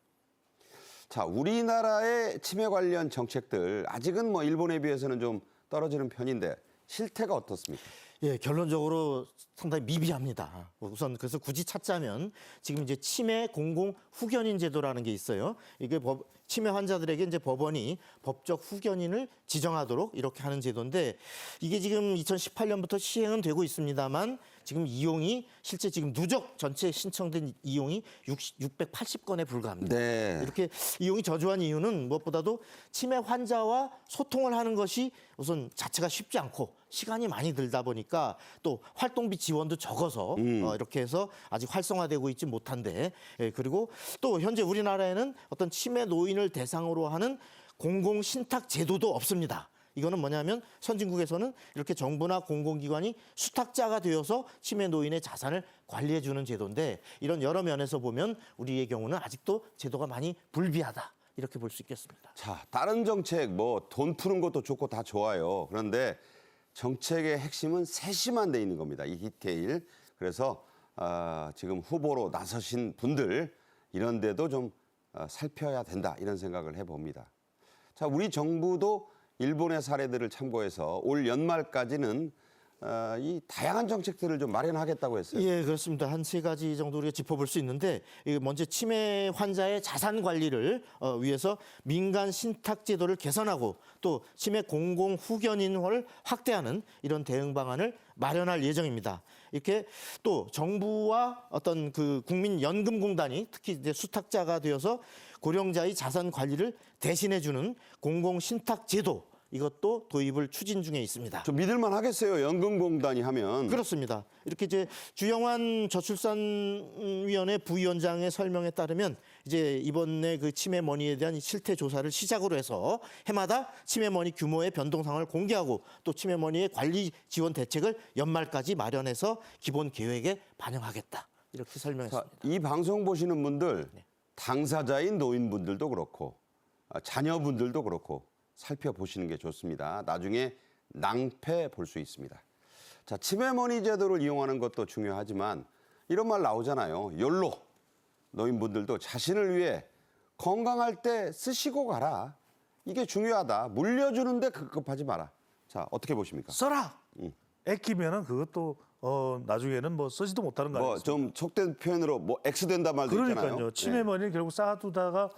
자, 우리나라의 치매 관련 정책들 아직은 뭐 일본에 비해서는 좀 떨어지는 편인데 실태가 어떻습니까? 예, 결론적으로 상당히 미비합니다. 우선 그래서 굳이 찾자면 지금 이제 치매 공공 후견인 제도라는 게 있어요. 이게 치매 환자들에게 이제 법원이 법적 후견인을 지정하도록 이렇게 하는 제도인데 이게 지금 2018년부터 시행은 되고 있습니다만 지금 이용이 실제 지금 누적 전체 신청된 이용이 680건에 불과합니다. 네. 이렇게 이용이 저조한 이유는 무엇보다도 치매 환자와 소통을 하는 것이 우선 자체가 쉽지 않고 시간이 많이 들다 보니까 또 활동비 지원도 적어서 이렇게 해서 아직 활성화되고 있지 못한데 그리고 또 현재 우리나라에는 어떤 치매 노인을 대상으로 하는 공공 신탁 제도도 없습니다. 이거는 뭐냐면 선진국에서는 이렇게 정부나 공공기관이 수탁자가 되어서 치매 노인의 자산을 관리해주는 제도인데 이런 여러 면에서 보면 우리의 경우는 아직도 제도가 많이 불비하다. 이렇게 볼 수 있겠습니다. 자, 다른 정책 뭐 돈 푸는 것도 좋고 다 좋아요. 그런데 정책의 핵심은 세심한 데 있는 겁니다. 이 디테일. 그래서 지금 후보로 나서신 분들 이런 데도 좀 살펴야 된다 이런 생각을 해봅니다. 자, 우리 정부도 일본의 사례들을 참고해서 올 연말까지는 이 다양한 정책들을 좀 마련하겠다고 했어요. 예, 그렇습니다. 한 3가지 정도 우리가 짚어볼 수 있는데 먼저 치매 환자의 자산 관리를 위해서 민간 신탁 제도를 개선하고 또 치매 공공 후견인을 확대하는 이런 대응 방안을 마련할 예정입니다. 이렇게 또 정부와 어떤 그 국민연금공단이 특히 이제 수탁자가 되어서 고령자의 자산 관리를 대신해주는 공공 신탁 제도 이것도 도입을 추진 중에 있습니다. 좀 믿을만 하겠어요. 연금공단이 하면. 그렇습니다. 이렇게 이제 주영환 저출산위원회 부위원장의 설명에 따르면 이제 이번에 그 치매 머니에 대한 실태 조사를 시작으로 해서 해마다 치매 머니 규모의 변동상을 공개하고 또 치매 머니의 관리 지원 대책을 연말까지 마련해서 기본 계획에 반영하겠다. 이렇게 설명했습니다. 자, 이 방송 보시는 분들 당사자인 노인분들도 그렇고 자녀분들도 그렇고 살펴보시는 게 좋습니다. 나중에 낭패 볼 수 있습니다. 자, 치매머니 제도를 이용하는 것도 중요하지만 이런 말 나오잖아요. 욜로. 노인분들도 자신을 위해 건강할 때 쓰시고 가라. 이게 중요하다. 물려주는데 급급하지 마라. 자, 어떻게 보십니까? 써라. 애끼면은 그것도 나중에는 뭐 쓰지도 못하는 거 아니겠습니까? 좀 속된 표현으로 뭐 X된다 말도 그러니까요. 있잖아요. 치매 머니는 결국 쌓아두다가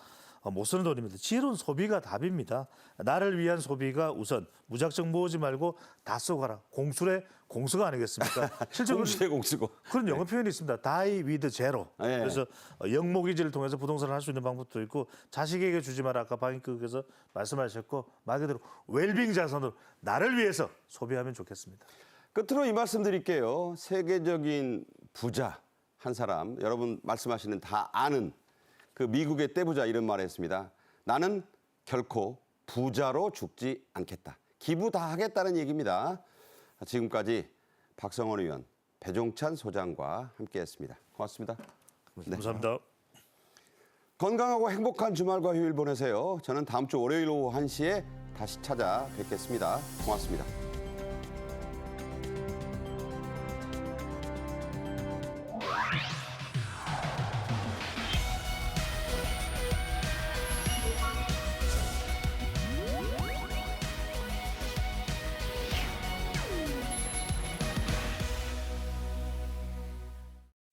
못 쓰는 돈입니다. 지혜로운 소비가 답입니다. 나를 위한 소비가 우선. 무작정 모으지 말고 다 쓰고 가라. 공술의 공수가 아니겠습니까? 실제로 공수의 공수고. 그런 영어 표현이 있습니다. Die with zero. 예. 그래서 영모기지를 통해서 부동산을 할 수 있는 방법도 있고 자식에게 주지 마라. 아까 방위급에서 말씀하셨고 말 그대로 웰빙 자산으로 나를 위해서 소비하면 좋겠습니다. 끝으로 이 말씀 드릴게요. 세계적인 부자 한 사람, 여러분 말씀하시는 다 아는 그 미국의 떼부자 이런 말을 했습니다. 나는 결코 부자로 죽지 않겠다. 기부 다 하겠다는 얘기입니다. 지금까지 박성원 의원, 배종찬 소장과 함께했습니다. 고맙습니다. 감사합니다. 건강하고 행복한 주말과 휴일 보내세요. 저는 다음 주 월요일 오후 1시에 다시 찾아뵙겠습니다. 고맙습니다.